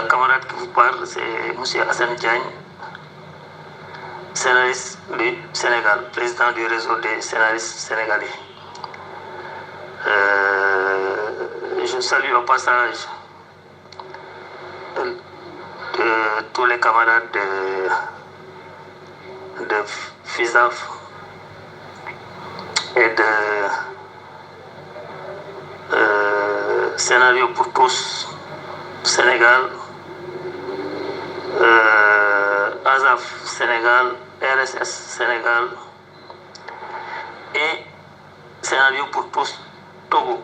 camarade qui vous parle, c'est M. Hassan Diagne, scénariste du Sénégal, président du réseau des scénaristes sénégalais. Je salue au passage tous les camarades de FISAF et de Scénario pour tous Sénégal, ASAF Sénégal, RSS Sénégal et Scénario pour tous Togo.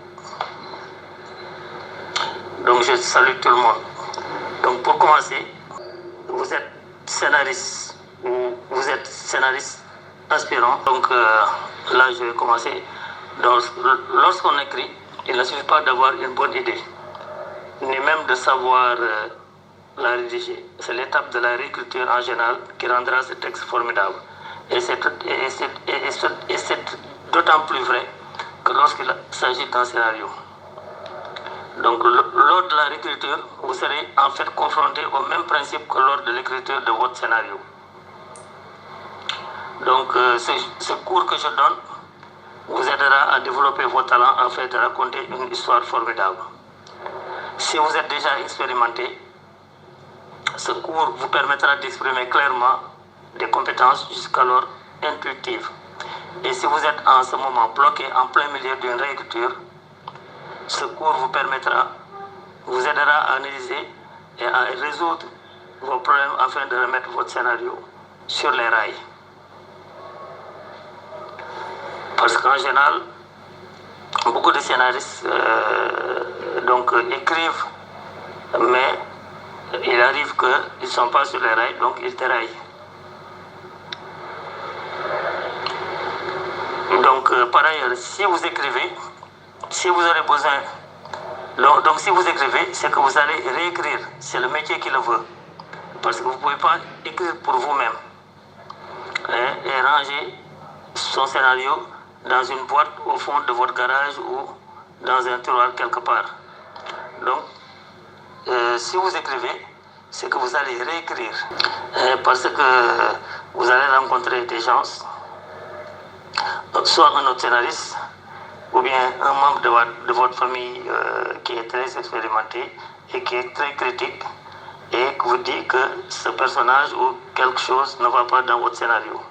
Donc je salue tout le monde. Donc pour commencer, vous êtes scénariste ou vous êtes scénariste aspirant. Donc là je vais commencer. Donc, lorsqu'on écrit, il ne suffit pas d'avoir une bonne idée, ni même de savoir la rédiger. C'est l'étape de la réécriture en général qui rendra ce texte formidable. Et c'est d'autant plus vrai que lorsqu'il s'agit d'un scénario. Donc lors de la réécriture, vous serez en fait confronté au même principe que lors de l'écriture de votre scénario. Donc ce cours que je donne vous aidera à développer vos talents afin de raconter une histoire formidable. Si vous êtes déjà expérimenté, ce cours vous permettra d'exprimer clairement des compétences jusqu'alors intuitives. Et si vous êtes en ce moment bloqué en plein milieu d'une réécriture, ce cours vous aidera à analyser et à résoudre vos problèmes afin de remettre votre scénario sur les rails. Parce qu'en général, beaucoup de scénaristes écrivent, mais il arrive qu'ils ne sont pas sur les rails, donc ils déraillent. Donc par ailleurs, si vous écrivez, si vous aurez besoin, donc si vous écrivez, c'est que vous allez réécrire, c'est le métier qui le veut. Parce que vous ne pouvez pas écrire pour vous-même et ranger son scénario dans une boîte au fond de votre garage ou dans un tiroir quelque part. Donc, si vous écrivez, c'est que vous allez réécrire. Parce que vous allez rencontrer des gens, soit un autre scénariste, ou bien un membre de votre famille qui est très expérimenté et qui est très critique et qui vous dit que ce personnage ou quelque chose ne va pas dans votre scénario.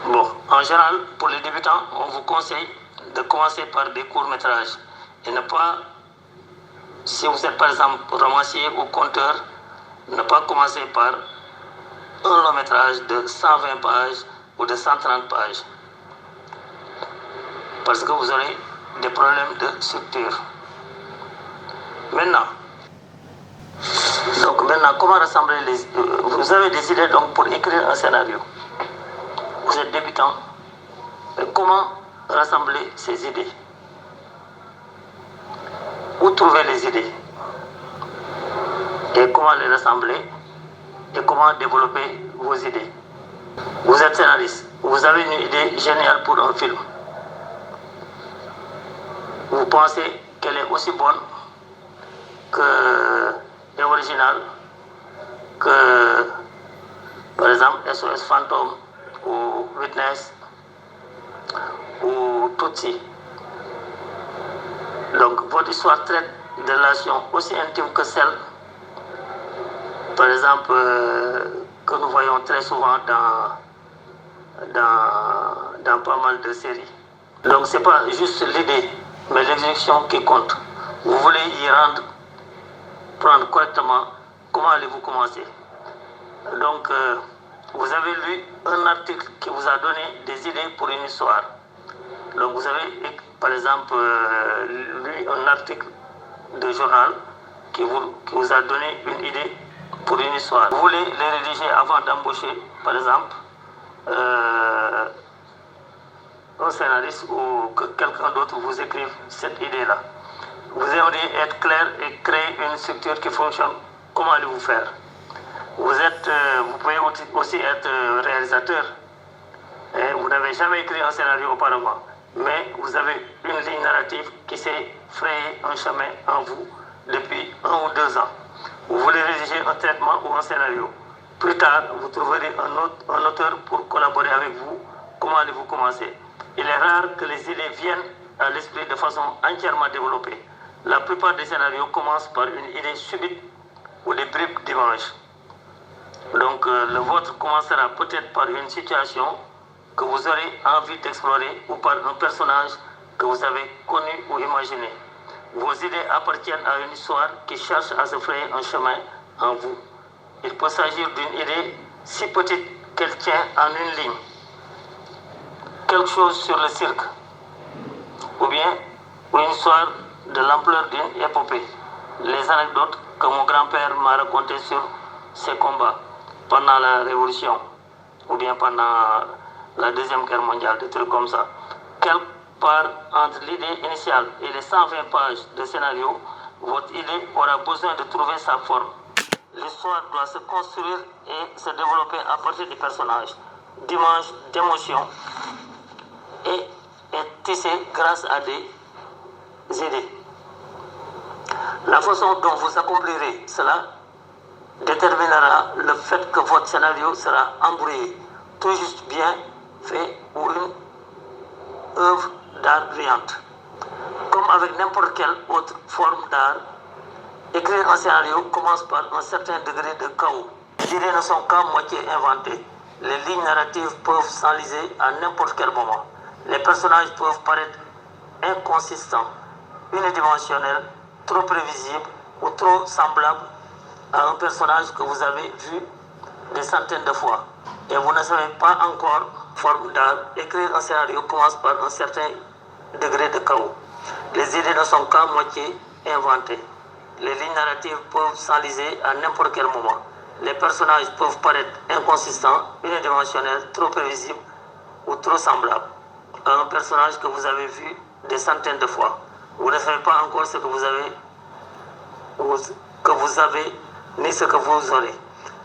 Bon, en général, pour les débutants, on vous conseille de commencer par des courts-métrages et ne pas, si vous êtes par exemple romancier ou conteur, ne pas commencer par un long-métrage de 120 pages ou de 130 pages. Parce que vous aurez des problèmes de structure. Maintenant, comment rassembler les... Vous avez des idées donc pour écrire un scénario. Vous êtes débutant. Comment rassembler ces idées? Où trouver les idées? Et comment les rassembler? Et comment développer vos idées? Vous êtes scénariste. Vous avez une idée géniale pour un film. Vous pensez qu'elle est aussi bonne et originale que, par exemple, SOS Fantôme ou Witness ou Tutsi. Donc, votre histoire traite de relations aussi intimes que celles, par exemple, que nous voyons très souvent dans pas mal de séries. Donc, ce n'est pas juste l'idée, mais l'exécution qui compte. Vous voulez y prendre correctement, comment allez-vous commencer? Donc, vous avez lu un article qui vous a donné des idées pour une histoire. Donc, vous avez, par exemple, lu un article de journal qui vous a donné une idée pour une histoire. Vous voulez les rédiger avant d'embaucher, par exemple, un scénariste ou que quelqu'un d'autre vous écrive cette idée-là. Vous aimeriez être clair et créer une structure qui fonctionne. Comment allez-vous faire? Vous pouvez aussi être réalisateur. Et vous n'avez jamais écrit un scénario auparavant, mais vous avez une ligne narrative qui s'est frayée un chemin en vous depuis 1 ou 2 ans. Vous voulez rédiger un traitement ou un scénario. Plus tard, vous trouverez un auteur pour collaborer avec vous. Comment allez-vous commencer? Il est rare que les idées viennent à l'esprit de façon entièrement développée. La plupart des scénarios commencent par une idée subite ou des bribes d'images. Donc le vôtre commencera peut-être par une situation que vous aurez envie d'explorer ou par un personnage que vous avez connu ou imaginé. Vos idées appartiennent à une histoire qui cherche à se frayer un chemin en vous. Il peut s'agir d'une idée si petite qu'elle tient en une ligne. Quelque chose sur le cirque, ou bien une histoire de l'ampleur d'une épopée. Les anecdotes que mon grand-père m'a racontées sur ses combats pendant la Révolution, ou bien pendant la Deuxième Guerre mondiale, des trucs comme ça. Quelque part entre l'idée initiale et les 120 pages de scénario, votre idée aura besoin de trouver sa forme. L'histoire doit se construire et se développer à partir des personnages, d'images, d'émotions, et est tissée grâce à des idées. La façon dont vous accomplirez cela déterminera le fait que votre scénario sera embrouillé, tout juste bien fait ou une œuvre d'art brillante. Comme avec n'importe quelle autre forme d'art, écrire un scénario commence par un certain degré de chaos. Les idées ne sont qu'à moitié inventées. Les lignes narratives peuvent s'enliser à n'importe quel moment. Les personnages peuvent paraître inconsistants, unidimensionnels, trop prévisibles ou trop semblables à un personnage que vous avez vu des centaines de fois. Et vous ne savez pas encore forme d'art. Écrire un scénario commence par un certain degré de chaos. Les idées ne sont qu'à moitié inventées. Les lignes narratives peuvent s'enliser à n'importe quel moment. Les personnages peuvent paraître inconsistants, unidimensionnels, trop prévisibles ou trop semblables à un personnage que vous avez vu des centaines de fois. Vous ne savez pas encore ce que vous avez ni ce que vous aurez.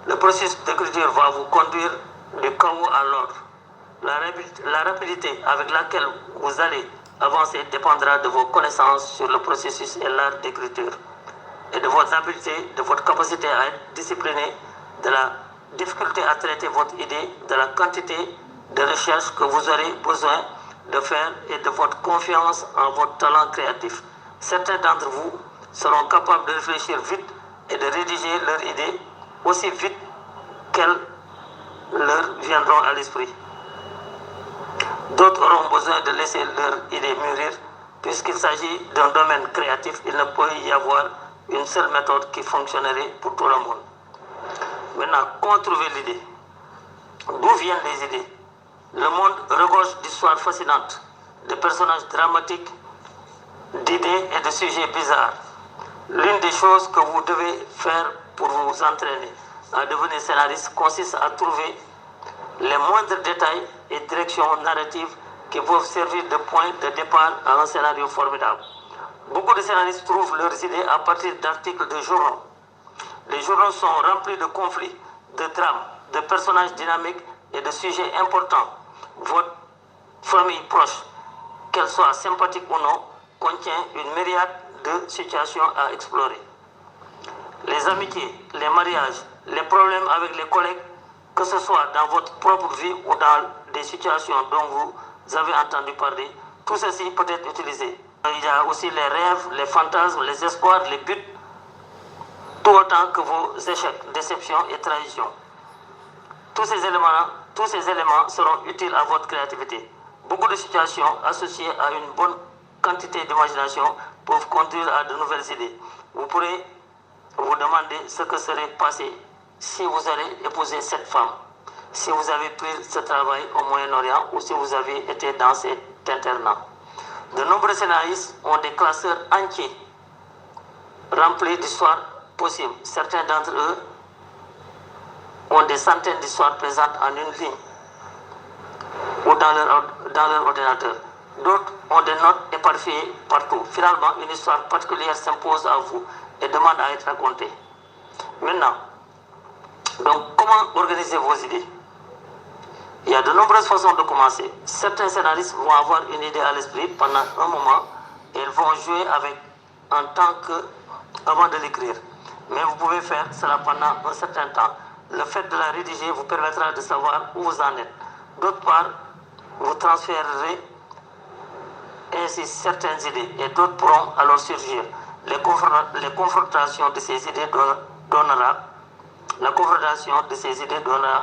Le processus d'écriture va vous conduire du chaos à l'ordre. La rapidité avec laquelle vous allez avancer dépendra de vos connaissances sur le processus et l'art d'écriture, et de votre habileté, de votre capacité à être discipliné, de la difficulté à traiter votre idée, de la quantité de recherche que vous aurez besoin de faire et de votre confiance en votre talent créatif. Certains d'entre vous seront capables de réfléchir vite et de rédiger leurs idées aussi vite qu'elles leur viendront à l'esprit. D'autres auront besoin de laisser leurs idées mûrir. Puisqu'il s'agit d'un domaine créatif, il ne peut y avoir une seule méthode qui fonctionnerait pour tout le monde. Maintenant, comment trouver l'idée? D'où viennent les idées? Le monde regorge d'histoires fascinantes, de personnages dramatiques, d'idées et de sujets bizarres. L'une des choses que vous devez faire pour vous entraîner à devenir scénariste consiste à trouver les moindres détails et directions narratives qui peuvent servir de point de départ à un scénario formidable. Beaucoup de scénaristes trouvent leurs idées à partir d'articles de journaux. Les journaux sont remplis de conflits, de drames, de personnages dynamiques et de sujets importants. Votre famille proche, qu'elle soit sympathique ou non, contient une myriade de situations à explorer. Les amitiés, les mariages, les problèmes avec les collègues, que ce soit dans votre propre vie ou dans des situations dont vous avez entendu parler, tout ceci peut être utilisé. Il y a aussi les rêves, les fantasmes, les espoirs, les buts, tout autant que vos échecs, déceptions et trahisons. Tous ces éléments seront utiles à votre créativité. Beaucoup de situations associées à une bonne quantité d'imagination peuvent conduire à de nouvelles idées. Vous pourrez vous demander ce que serait passé si vous avez épousé cette femme, si vous avez pris ce travail au Moyen-Orient ou si vous avez été dans cet internat. De nombreux scénaristes ont des classeurs entiers remplis d'histoires possibles. Certains d'entre eux ont des centaines d'histoires présentes en une ligne ou dans leur ordinateur. D'autres ont des notes éparpillées partout. Finalement, une histoire particulière s'impose à vous et demande à être racontée. Maintenant, donc, comment organiser vos idées? Il y a de nombreuses façons de commencer. Certains scénaristes vont avoir une idée à l'esprit pendant un moment et ils vont jouer avec en tant que avant de l'écrire. mais vous pouvez faire cela pendant un certain temps. Le fait de la rédiger vous permettra de savoir où vous en êtes. D'autre part, vous transférerez ainsi certaines idées et d'autres pourront alors surgir. Les confrontations de ces idées donnera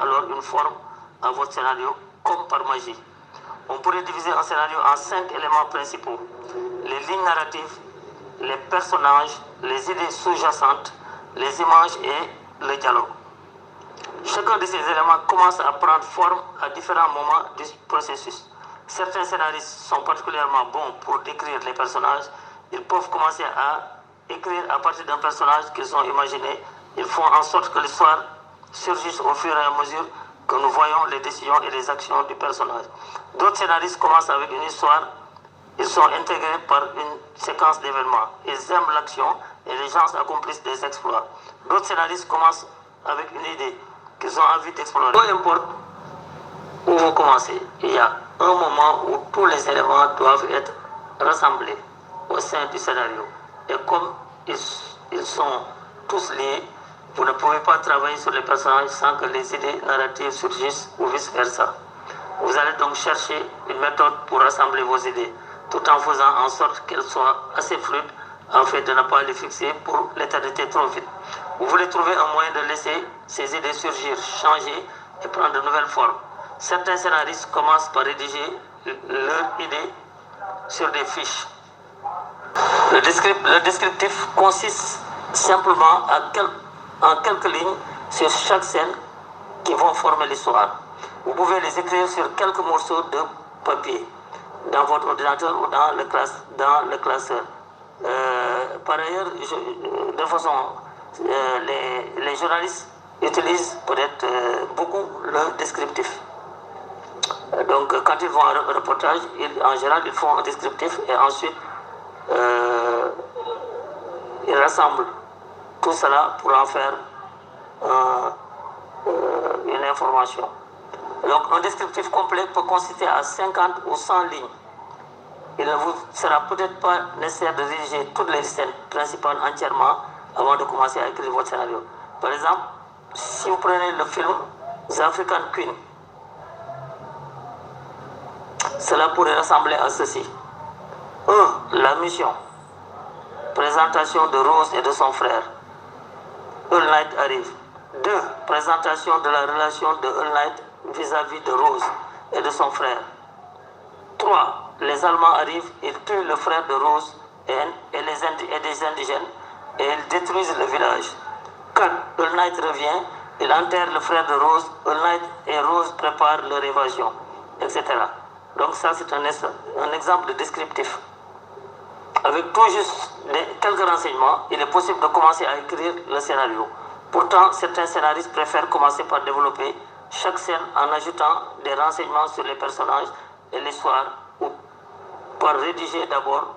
alors une forme à votre scénario comme par magie. On pourrait diviser un scénario en 5 éléments principaux: les lignes narratives, les personnages, les idées sous-jacentes, les images et le dialogue. Chacun de ces éléments commence à prendre forme à différents moments du processus. Certains scénaristes sont particulièrement bons pour décrire les personnages. Ils peuvent commencer à écrire à partir d'un personnage qu'ils ont imaginé. Ils font en sorte que l'histoire surgisse au fur et à mesure que nous voyons les décisions et les actions du personnage. D'autres scénaristes commencent avec une histoire. Ils sont intégrés par une séquence d'événements. Ils aiment l'action et les gens accomplissent des exploits. D'autres scénaristes commencent avec une idée qu'ils ont envie d'explorer. Peu importe où vous commencez, il y a un moment où tous les éléments doivent être rassemblés au sein du scénario. Et comme ils sont tous liés, vous ne pouvez pas travailler sur les personnages sans que les idées narratives surgissent ou vice-versa. Vous allez donc chercher une méthode pour rassembler vos idées, tout en faisant en sorte qu'elles soient assez fluides afin de ne pas les fixer pour l'éternité trop vite. Vous voulez trouver un moyen de laisser ces idées surgir, changer et prendre de nouvelles formes. Certains scénaristes commencent par rédiger leurs idées sur des fiches. Le descriptif consiste simplement en quelques lignes sur chaque scène qui vont former l'histoire. Vous pouvez les écrire sur quelques morceaux de papier dans votre ordinateur ou dans le classeur. Par ailleurs, de façon, les journalistes utilisent peut-être beaucoup le descriptif. Donc, quand ils vont à un reportage, en général, ils font un descriptif et ensuite, ils rassemblent tout cela pour en faire une information. Donc, un descriptif complet peut consister à 50 ou 100 lignes. Il ne vous sera peut-être pas nécessaire de rédiger toutes les scènes principales entièrement avant de commencer à écrire votre scénario. Par exemple, si vous prenez le film The African Queen, cela pourrait ressembler à ceci. 1. La mission. Présentation de Rose et de son frère. All Night arrive. 2. Présentation de la relation de All Night vis-à-vis de Rose et de son frère. 3. Les Allemands arrivent, ils tuent le frère de Rose et des indigènes et ils détruisent le village. 4. All Night revient, il enterre le frère de Rose, All Night et Rose préparent leur évasion, etc. Donc ça c'est un exemple descriptif. Avec tout juste quelques renseignements, il est possible de commencer à écrire le scénario. Pourtant, certains scénaristes préfèrent commencer par développer chaque scène en ajoutant des renseignements sur les personnages et l'histoire, ou par rédiger d'abord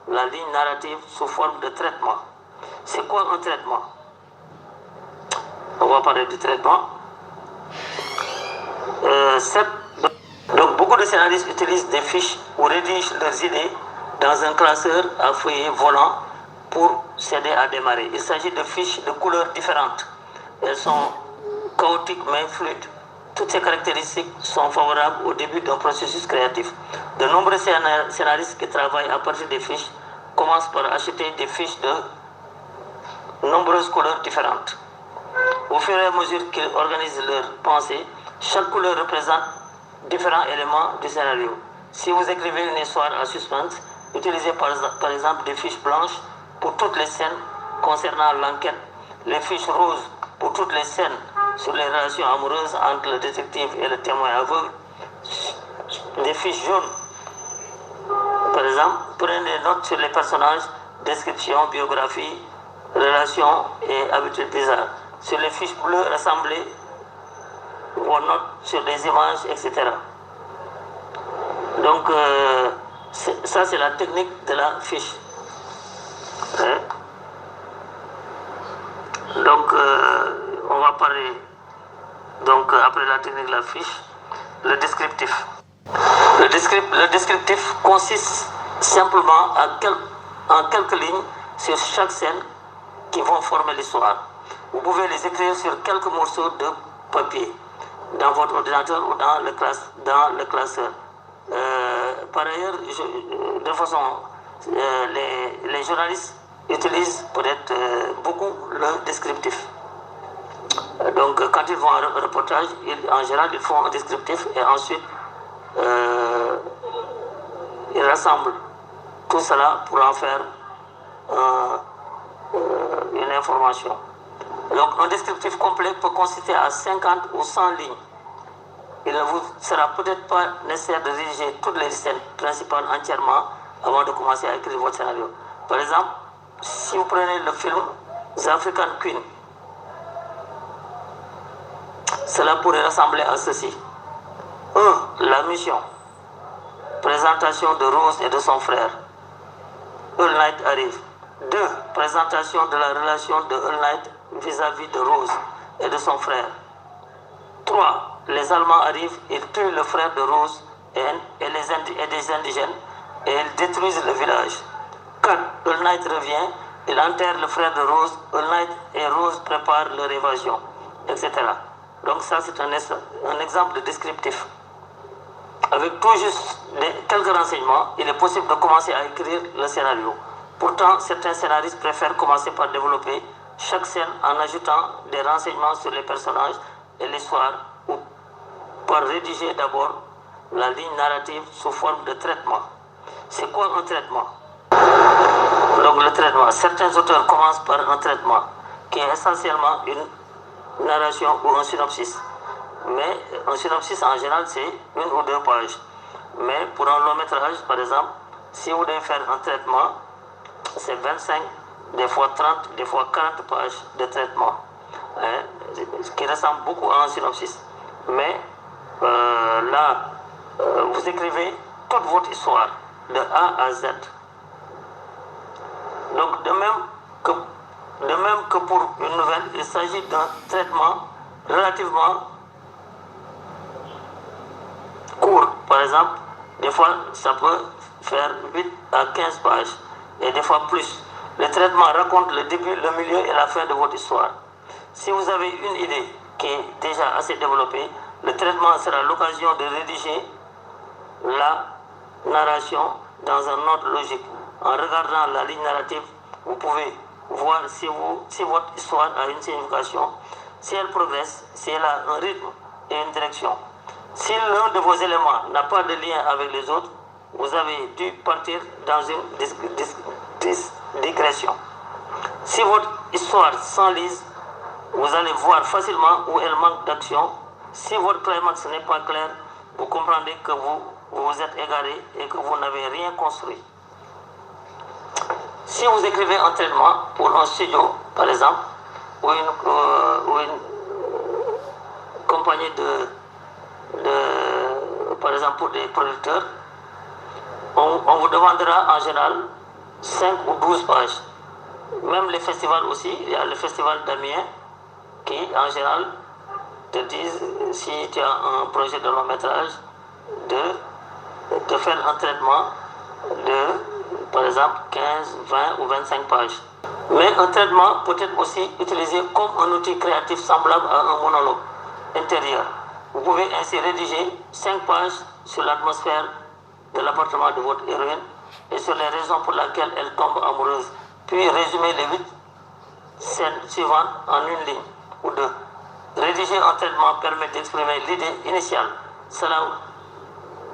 la ligne narrative sous forme de traitement. C'est quoi un traitement? On va parler du traitement. Donc beaucoup de scénaristes utilisent des fiches ou rédigent leurs idées dans un classeur à feuillet volant pour s'aider à démarrer. Il s'agit de fiches de couleurs différentes. Elles sont chaotiques mais fluides. Toutes ces caractéristiques sont favorables au début d'un processus créatif. De nombreux scénaristes qui travaillent à partir des fiches commencent par acheter des fiches de nombreuses couleurs différentes. Au fur et à mesure qu'ils organisent leurs pensées, chaque couleur représente différents éléments du scénario. Si vous écrivez une histoire à suspense, utilisez par exemple des fiches blanches pour toutes les scènes concernant l'enquête, les fiches roses pour toutes les scènes sur les relations amoureuses entre le détective et le témoin aveugle, des fiches jaunes. Par exemple, prenez des notes sur les personnages, description, biographie, relations et habitudes bizarres. Sur les fiches bleues, rassemblez vos notes sur des images, etc. Donc, ça c'est la technique de la fiche. Donc, on va parler, donc après la technique de la fiche, le descriptif. Le descriptif consiste simplement en quelques lignes sur chaque scène qui vont former l'histoire. Vous pouvez les écrire sur quelques morceaux de papier dans votre ordinateur ou dans le classeur. Par ailleurs, de façon, les journalistes utilisent peut-être beaucoup le descriptif. Donc, quand ils font un reportage, en général, ils font un descriptif et ensuite, ils rassemblent tout cela pour en faire une information. Donc, un descriptif complet peut consister à 50 ou 100 lignes. Il ne vous sera peut-être pas nécessaire de rédiger toutes les scènes principales entièrement avant de commencer à écrire votre scénario. Par exemple, si vous prenez le film The African Queen, cela pourrait ressembler à ceci. 1. La mission. Présentation de Rose et de son frère. All Night arrive. 2. Présentation de la relation de All Night vis-à-vis de Rose et de son frère. 3. Les Allemands arrivent, ils tuent le frère de Rose et des indigènes et ils détruisent le village. 4. All Night revient, il enterre le frère de Rose, All Night et Rose préparent leur évasion, etc. Donc ça c'est un exemple de descriptif. Avec tout juste quelques renseignements, il est possible de commencer à écrire le scénario. Pourtant, certains scénaristes préfèrent commencer par développer chaque scène en ajoutant des renseignements sur les personnages et l'histoire ou par rédiger d'abord la ligne narrative sous forme de traitement. C'est quoi un traitement? Donc le traitement, certains auteurs commencent par un traitement qui est essentiellement une narration ou un synopsis. Mais un synopsis en général c'est 1 ou 2 pages. Mais pour un long métrage par exemple, si vous devez faire un traitement, c'est 25, des fois 30, des fois 40 pages de traitement, ce qui ressemble beaucoup à un synopsis. Mais là, vous écrivez toute votre histoire, de A à Z. Donc de même que pour une nouvelle, il s'agit d'un traitement relativement court. Par exemple, des fois, ça peut faire 8 à 15 pages, et des fois plus. Le traitement raconte le début, le milieu et la fin de votre histoire. Si vous avez une idée qui est déjà assez développée, le traitement sera l'occasion de rédiger la narration dans un ordre logique. En regardant la ligne narrative, vous pouvez voir si votre histoire a une signification, si elle progresse, si elle a un rythme et une direction. Si l'un de vos éléments n'a pas de lien avec les autres, vous avez dû partir dans une digression. Si votre histoire s'enlise, vous allez voir facilement où elle manque d'action. Si votre climax n'est pas clair, vous comprendrez que vous vous êtes égaré et que vous n'avez rien construit. Si vous écrivez un traitement pour un studio, par exemple, ou une compagnie par exemple pour des producteurs, on vous demandera en général 5 ou 12 pages. Même les festivals aussi, il y a le festival d'Amiens qui en général te disent, si tu as un projet de long métrage, de faire un traitement de, par exemple, 15, 20 ou 25 pages. Mais un traitement peut être aussi utilisé comme un outil créatif semblable à un monologue intérieur. Vous pouvez ainsi rédiger 5 pages sur l'atmosphère de l'appartement de votre héroïne et sur les raisons pour lesquelles elle tombe amoureuse, puis résumer les 8 scènes suivantes en une ligne ou 2. Rédiger un traitement permet d'exprimer l'idée initiale. Cela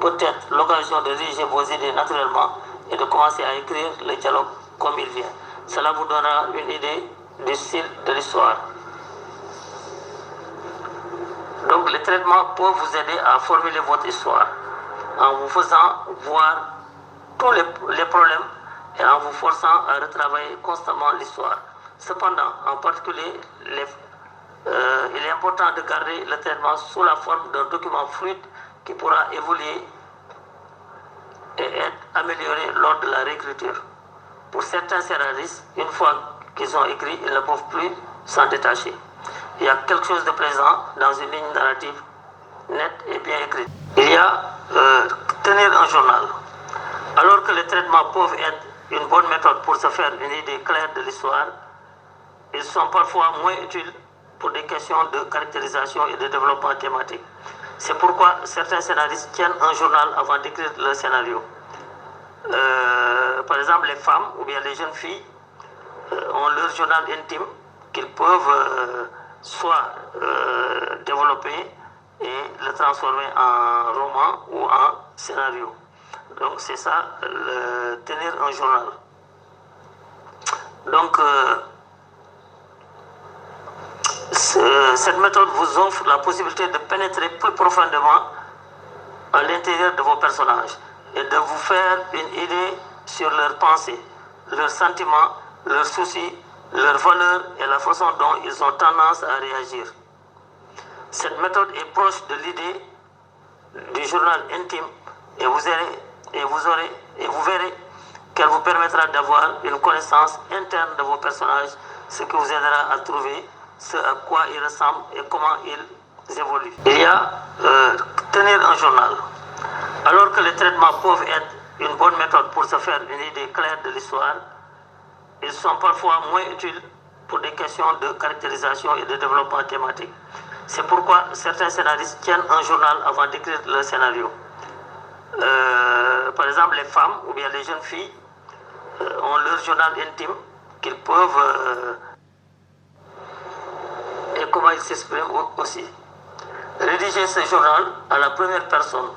peut être l'occasion de rédiger vos idées naturellement et de commencer à écrire le dialogue comme il vient. Cela vous donnera une idée du style de l'histoire. Donc les traitements peuvent vous aider à formuler votre histoire en vous faisant voir tous les problèmes et en vous forçant à retravailler constamment l'histoire. Cependant, en particulier, il est important de garder le traitement sous la forme d'un document fluide qui pourra évoluer et être amélioré lors de la réécriture. Pour certains scénaristes, une fois qu'ils ont écrit, ils ne peuvent plus s'en détacher. Il y a quelque chose de présent dans une ligne narrative nette et bien écrite. Il y a tenir un journal. Alors que les traitements peuvent être une bonne méthode pour se faire une idée claire de l'histoire, ils sont parfois moins utiles pour des questions de caractérisation et de développement thématique. C'est pourquoi certains scénaristes tiennent un journal avant d'écrire leur scénario. Par exemple, les femmes ou bien les jeunes filles ont leur journal intime qu'ils peuvent soit développer et le transformer en roman ou en scénario. Donc c'est ça, tenir un journal. Donc cette méthode vous offre la possibilité de pénétrer plus profondément à l'intérieur de vos personnages et de vous faire une idée sur leurs pensées, leurs sentiments, leurs soucis, leurs valeurs et la façon dont ils ont tendance à réagir. Cette méthode est proche de l'idée du journal intime et vous verrez qu'elle vous permettra d'avoir une connaissance interne de vos personnages, ce qui vous aidera à trouver ce à quoi ils ressemblent et comment ils évoluent. Il y a tenir un journal. Alors que les traitements peuvent être une bonne méthode pour se faire une idée claire de l'histoire, ils sont parfois moins utiles pour des questions de caractérisation et de développement thématique. C'est pourquoi certains scénaristes tiennent un journal avant d'écrire leur scénario. Par exemple, les femmes ou bien les jeunes filles ont leur journal intime qu'ils peuvent et comment ils s'expriment aussi. Rédigez ce journal à la première personne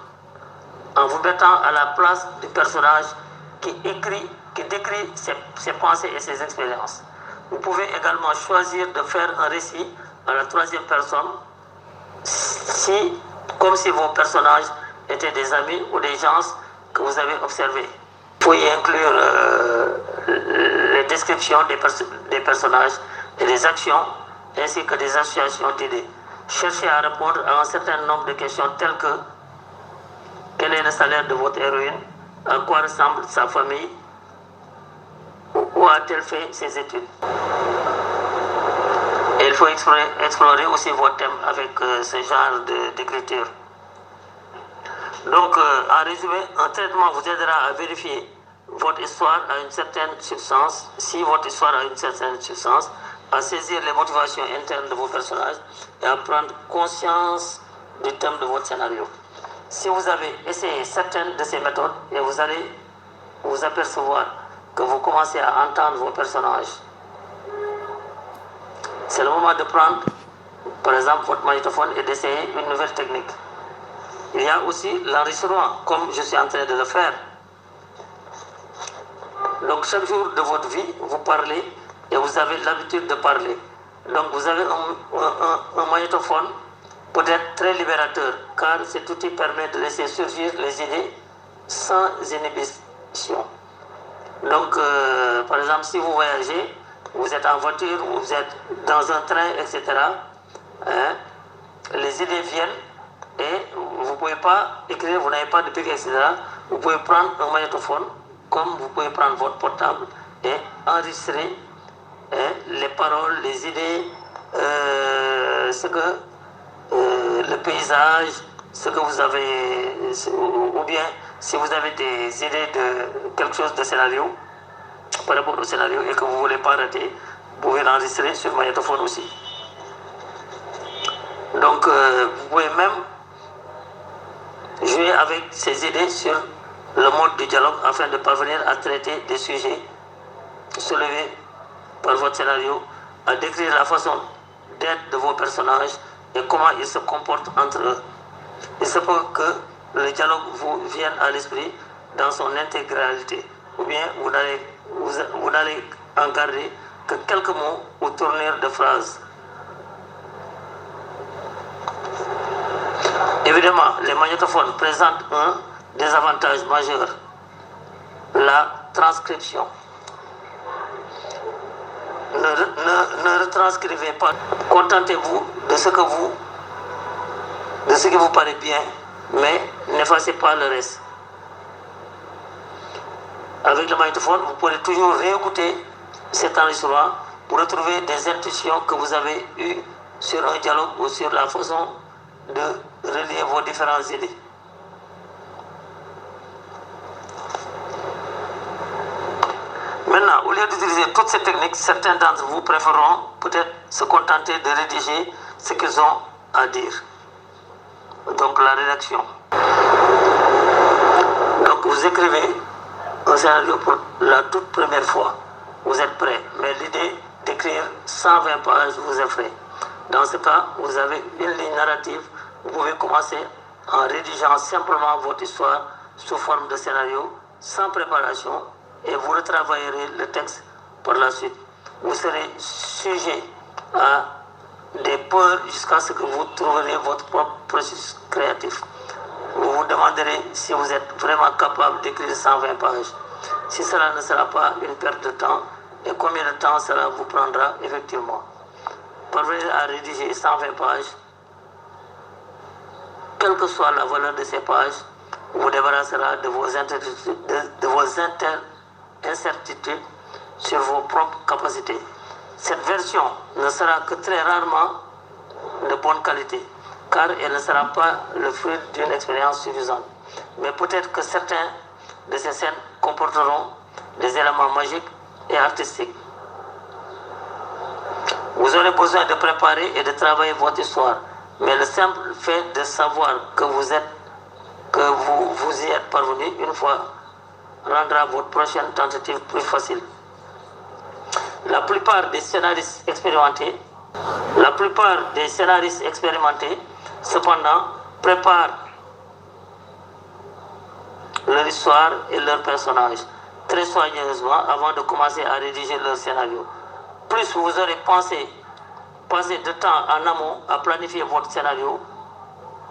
en vous mettant à la place du personnage qui décrit ses pensées et ses expériences. Vous pouvez également choisir de faire un récit à la troisième personne, comme si vos personnages étaient des amis ou des gens que vous avez observés. Vous pouvez inclure les descriptions des personnages et des actions, ainsi que des associations d'idées. Cherchez à répondre à un certain nombre de questions telles que: quel est le salaire de votre héroïne? À quoi ressemble sa famille? Où a-t-elle fait ses études? Et il faut explorer aussi vos thèmes avec ce genre d'écriture. Donc, en résumé, un traitement vous aidera à vérifier votre histoire à une certaine substance, si votre histoire a une certaine substance, à saisir les motivations internes de vos personnages et à prendre conscience du thème de votre scénario. Si vous avez essayé certaines de ces méthodes, et vous allez vous apercevoir que vous commencez à entendre vos personnages, c'est le moment de prendre, par exemple, votre magnétophone et d'essayer une nouvelle technique. Il y a aussi l'enregistrement, comme je suis en train de le faire. Donc, chaque jour de votre vie, vous parlez et vous avez l'habitude de parler. Donc, vous avez un magnétophone peut-être très libérateur, car cet outil permet de laisser surgir les idées sans inhibition. Donc, par exemple, si vous voyagez, vous êtes en voiture, vous êtes dans un train, etc., les idées viennent et vous ne pouvez pas écrire, vous n'avez pas de pic, etc. Vous pouvez prendre un magnétophone, comme vous pouvez prendre votre portable et enregistrer les paroles, les idées, le paysage, ce que vous avez, ou bien si vous avez des idées de quelque chose de scénario, par rapport au scénario et que vous ne voulez pas rater, vous pouvez l'enregistrer sur le magnétophone aussi. Donc, vous pouvez même jouer avec ces idées sur le mode du dialogue afin de parvenir à traiter des sujets soulevés par votre scénario, à décrire la façon d'être de vos personnages et comment ils se comportent entre eux. Il se peut que le dialogue vous vienne à l'esprit dans son intégralité, ou bien vous n'allez en garder que quelques mots ou tournures de phrases. Évidemment, les magnétophones présentent un désavantage majeur: la transcription. Ne retranscrivez pas. Contentez-vous de ce qui vous paraît bien, mais n'effacez pas le reste. Avec le magnétophone, vous pourrez toujours réécouter cet enregistrement pour retrouver des intuitions que vous avez eues sur un dialogue ou sur la façon de relier vos différentes idées. Maintenant, au lieu lieu d'utiliser toutes ces techniques, certains d'entre vous préféreront peut-être se contenter de rédiger ce qu'ils ont à dire. Donc la rédaction. Donc vous écrivez un scénario pour la toute première fois. Vous êtes prêt, mais l'idée d'écrire 120 pages vous effraie. Dans ce cas, vous avez une ligne narrative. Vous pouvez commencer en rédigeant simplement votre histoire sous forme de scénario, sans préparation, et vous retravaillerez le texte par la suite. Vous serez sujet à des peurs jusqu'à ce que vous trouverez votre propre processus créatif. Vous vous demanderez si vous êtes vraiment capable d'écrire 120 pages, si cela ne sera pas une perte de temps et combien de temps cela vous prendra effectivement. Parvenir à rédiger 120 pages, quelle que soit la valeur de ces pages, vous débarrassera de vos incertitudes sur vos propres capacités. Cette version ne sera que très rarement de bonne qualité, car elle ne sera pas le fruit d'une expérience suffisante. Mais peut-être que certains de ces scènes comporteront des éléments magiques et artistiques. Vous aurez besoin de préparer et de travailler votre histoire, mais le simple fait de savoir que vous y êtes parvenu une fois rendra votre prochaine tentative plus facile. La plupart des scénaristes expérimentés, cependant, préparent leur histoire et leurs personnages très soigneusement avant de commencer à rédiger leur scénario. Plus vous aurez passé de temps en amont à planifier votre scénario,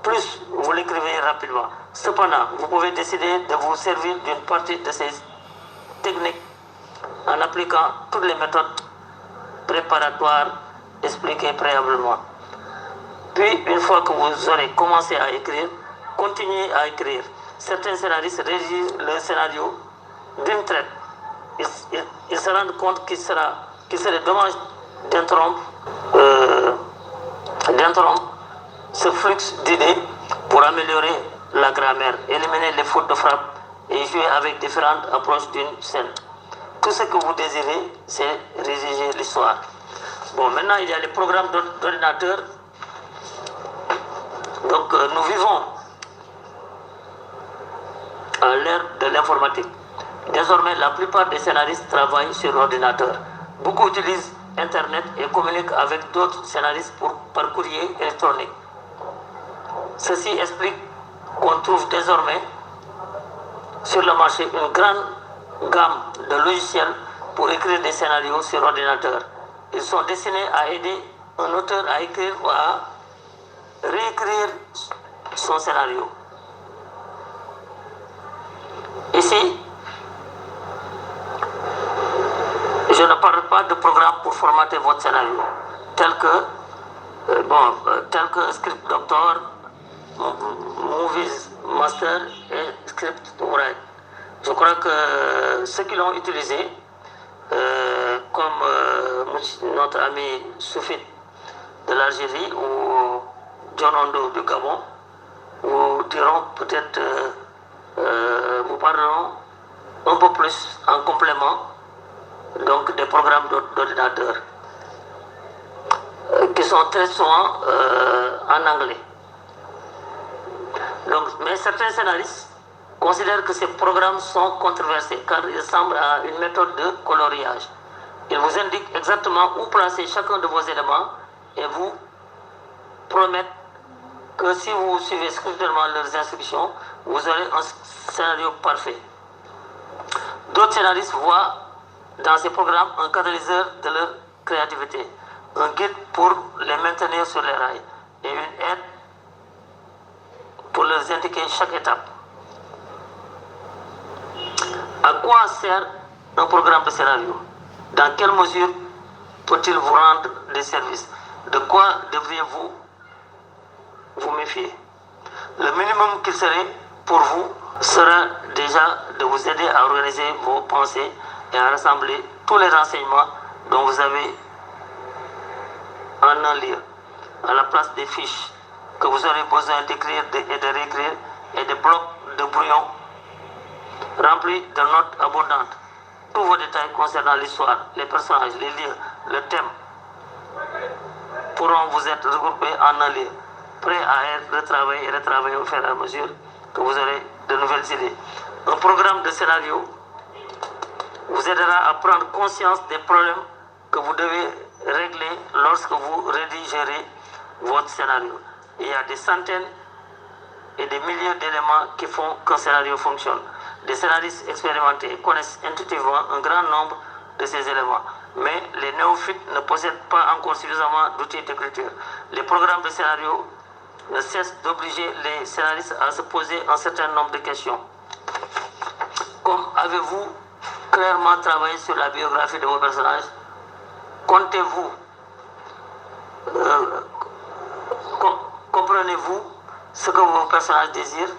plus vous l'écrivez rapidement. Cependant, vous pouvez décider de vous servir d'une partie de ces techniques en appliquant toutes les méthodes préparatoires expliquées préalablement. Puis, une fois que vous aurez commencé à écrire, continuez à écrire. Certains scénaristes rédigent le scénario d'une traite. Ils se rendent compte qu'il serait dommage d'interrompre ce flux d'idées pour améliorer la grammaire, éliminer les fautes de frappe et jouer avec différentes approches d'une scène. Tout ce que vous désirez, c'est rédiger l'histoire. Bon, maintenant, il y a les programmes d'ordinateur. Donc, nous vivons à l'ère de l'informatique. Désormais, la plupart des scénaristes travaillent sur ordinateur. Beaucoup utilisent Internet et communiquent avec d'autres scénaristes par courrier électronique. Ceci explique qu'on trouve désormais sur le marché une grande gamme de logiciels pour écrire des scénarios sur ordinateur. Ils sont destinés à aider un auteur à écrire ou à réécrire son scénario. Ici, je ne parle pas de programme pour formater votre scénario, tel que Script Doctor, Movies Master et Script Write. Je crois que ceux qui l'ont utilisé, comme notre ami Soufit de l'Algérie ou John Ondo du Gabon, vous diront peut-être, vous parleront un peu plus en complément donc des programmes d'ordinateur qui sont très souvent en anglais. Donc, mais certains scénaristes considèrent que ces programmes sont controversés car ils ressemblent à une méthode de coloriage. Ils vous indiquent exactement où placer chacun de vos éléments et vous promettent que si vous suivez scrupuleusement leurs instructions, vous aurez un scénario parfait. D'autres scénaristes voient dans ces programmes un catalyseur de leur créativité, un guide pour les maintenir sur les rails et une aide pour leur indiquer chaque étape. À quoi sert un programme de scénario? Dans quelle mesure peut-il vous rendre des services? De quoi devriez-vous vous méfier? Le minimum qu'il serait pour vous sera déjà de vous aider à organiser vos pensées et à rassembler tous les renseignements dont vous avez en un lieu, à la place des fiches que vous aurez besoin d'écrire et de réécrire et des blocs de brouillon remplis de notes abondantes. tous vos détails concernant l'histoire, les personnages, les lieux, le thème pourront vous être regroupés en un lieu, prêts à être retravaillés et retravaillés au fur et à mesure que vous aurez de nouvelles idées. Un programme de scénario vous aidera à prendre conscience des problèmes que vous devez régler lorsque vous rédigerez votre scénario. Il y a des centaines et des milliers d'éléments qui font qu'un scénario fonctionne. Des scénaristes expérimentés connaissent intuitivement un grand nombre de ces éléments, mais les néophytes ne possèdent pas encore suffisamment d'outils d'écriture. Les programmes de scénario ne cessent d'obliger les scénaristes à se poser un certain nombre de questions. Comme avez-vous clairement travaillé sur la biographie de vos personnages? Comptez-vous comprenez-vous ce que vos personnages désirent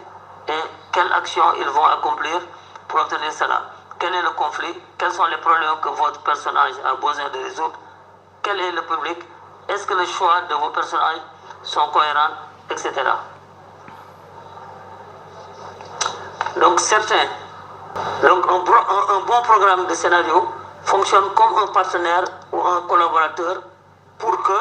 et quelles actions ils vont accomplir pour obtenir cela? Quel est le conflit? Quels sont les problèmes que votre personnage a besoin de résoudre? Quel est le public? Est-ce que les choix de vos personnages sont cohérents, etc. Donc un bon programme de scénario fonctionne comme un partenaire ou un collaborateur pour que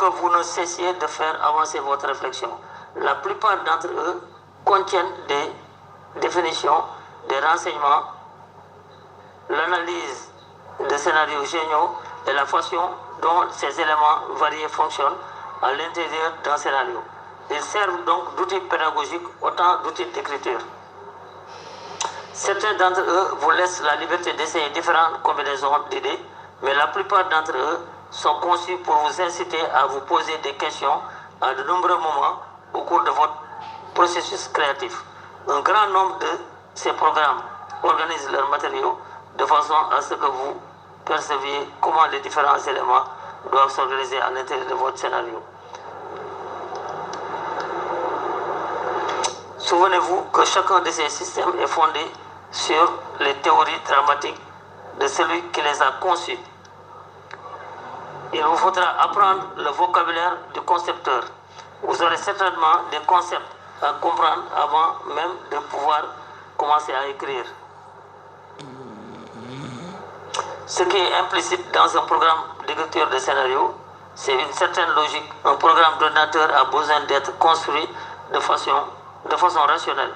vous ne cessiez de faire avancer votre réflexion. La plupart d'entre eux contiennent des définitions, des renseignements, l'analyse de scénarios géniaux et la façon dont ces éléments variés fonctionnent à l'intérieur d'un scénario. Ils servent donc d'outils pédagogiques autant d'outils d'écriture. Certains d'entre eux vous laissent la liberté d'essayer différentes combinaisons d'idées, mais la plupart d'entre eux sont conçus pour vous inciter à vous poser des questions à de nombreux moments au cours de votre processus créatif. Un grand nombre de ces programmes organisent leurs matériaux de façon à ce que vous perceviez comment les différents éléments doivent s'organiser à l'intérieur de votre scénario. Souvenez-vous que chacun de ces systèmes est fondé sur les théories dramatiques de celui qui les a conçus. Il vous faudra apprendre le vocabulaire du concepteur. Vous aurez certainement des concepts à comprendre avant même de pouvoir commencer à écrire. Ce qui est implicite dans un programme d'écriture de scénario, c'est une certaine logique. Un programme d'ordinateur a besoin d'être construit de façon rationnelle.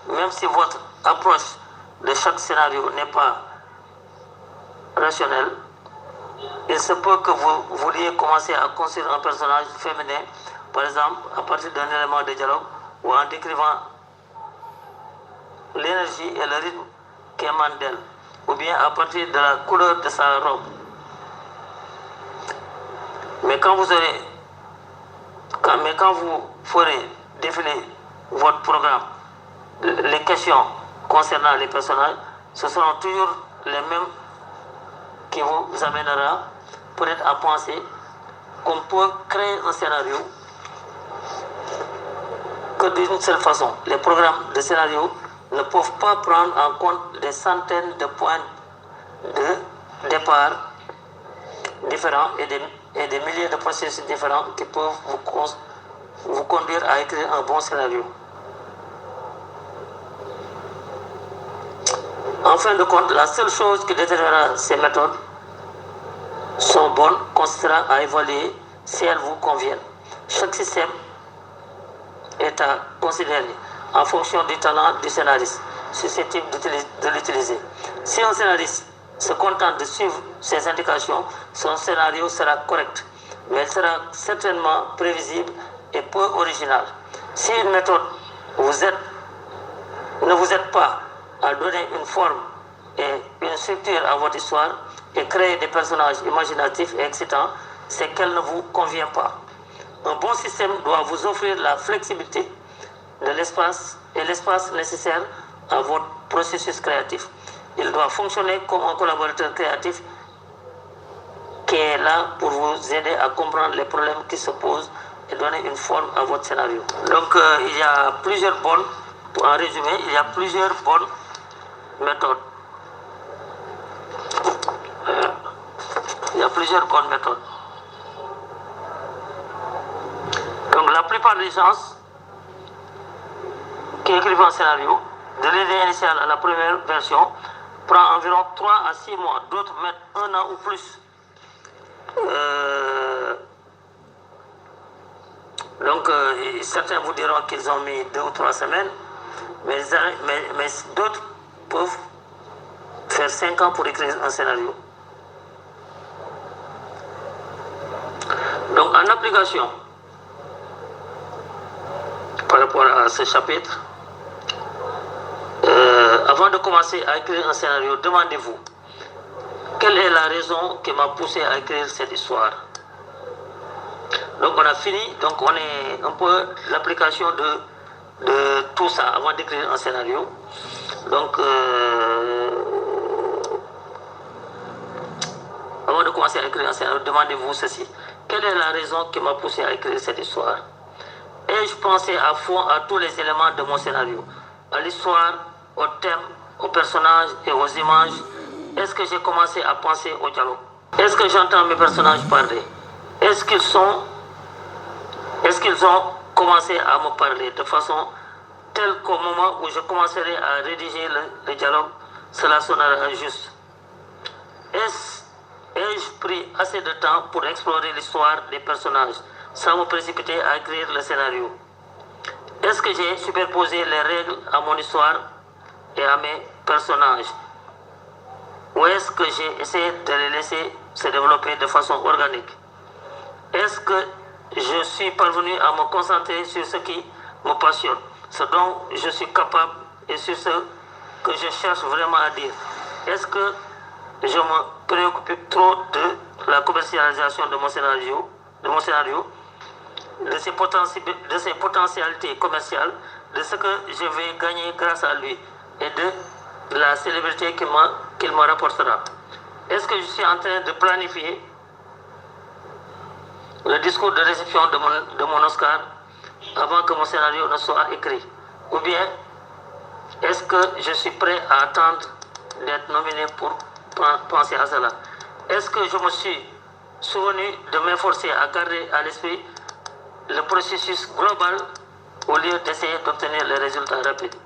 Même si votre approche de chaque scénario n'est pas rationnelle, il se peut que vous vouliez commencer à construire un personnage féminin, par exemple à partir d'un élément de dialogue ou en décrivant l'énergie et le rythme qui émanent d'elle, ou bien à partir de la couleur de sa robe. Mais quand vous ferez défiler votre programme, les questions concernant les personnages, ce seront toujours les mêmes qui vous amènera peut-être à penser qu'on peut créer un scénario que d'une seule façon. Les programmes de scénario ne peuvent pas prendre en compte des centaines de points de départ différents et des milliers de processus différents qui peuvent vous conduire à écrire un bon scénario. En fin de compte, la seule chose qui déterminera ces méthodes sont bonnes consistera à évaluer si elles vous conviennent. Chaque système est à considérer en fonction du talent du scénariste susceptible de l'utiliser. Si un scénariste se contente de suivre ces indications, son scénario sera correct, mais il sera certainement prévisible et peu original. Si une méthode ne vous aide pas à donner une forme et une structure à votre histoire et créer des personnages imaginatifs et excitants, c'est qu'elle ne vous convient pas. Un bon système doit vous offrir la flexibilité de l'espace et l'espace nécessaire à votre processus créatif. Il doit fonctionner comme un collaborateur créatif qui est là pour vous aider à comprendre les problèmes qui se posent et donner une forme à votre scénario. Donc il y a plusieurs bonnes, en résumé, il y a plusieurs bonnes méthodes. Il y a plusieurs bonnes méthodes. Donc la plupart des gens qui écrivent un scénario de l'idée initiale à la première version prend environ 3 à 6 mois. D'autres mettent 1 an ou plus. Donc, certains vous diront qu'ils ont mis 2 ou 3 semaines, mais d'autres peuvent faire 5 ans pour écrire un scénario. Donc, en application, par rapport à ce chapitre, avant de commencer à écrire un scénario, demandez-vous quelle est la raison qui m'a poussé à écrire cette histoire. Donc on a fini, donc on est un peu l'application de tout ça avant d'écrire un scénario. Donc avant de commencer à écrire un scénario, demandez-vous ceci. Quelle est la raison qui m'a poussé à écrire cette histoire? Ai-je pensé à fond à tous les éléments de mon scénario? À l'histoire, au thème, aux personnages et aux images? Est-ce que j'ai commencé à penser au dialogue? Est-ce que j'entends mes personnages parler? Est-ce qu'ils ont commencé à me parler de façon telle qu'au moment où je commencerai à rédiger le dialogue, cela sonnera juste? Ai-je pris assez de temps pour explorer l'histoire des personnages sans me précipiter à écrire le scénario? Est-ce que j'ai superposé les règles à mon histoire et à mes personnages? Ou est-ce que j'ai essayé de les laisser se développer de façon organique? Est-ce que je suis parvenu à me concentrer sur ce qui me passionne, ce dont je suis capable et sur ce que je cherche vraiment à dire? Est-ce que je me préoccupe trop de la commercialisation de mon scénario, de ses potentialités commerciales, de ce que je vais gagner grâce à lui et de la célébrité qu'il me rapportera? Est-ce que je suis en train de planifier le discours de réception de mon Oscar avant que mon scénario ne soit écrit? Ou bien est-ce que je suis prêt à attendre d'être nominé pour penser à cela? Est-ce que je me suis souvenu de m'efforcer à garder à l'esprit le processus global au lieu d'essayer d'obtenir les résultats rapides?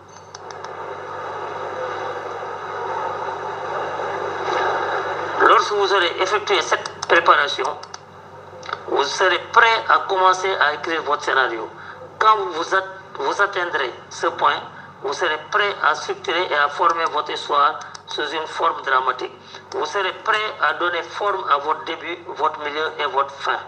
Lorsque vous aurez effectué cette préparation, vous serez prêt à commencer à écrire votre scénario. Quand vous atteindrez ce point, vous serez prêt à structurer et à former votre histoire sous une forme dramatique. Vous serez prêt à donner forme à votre début, votre milieu et votre fin.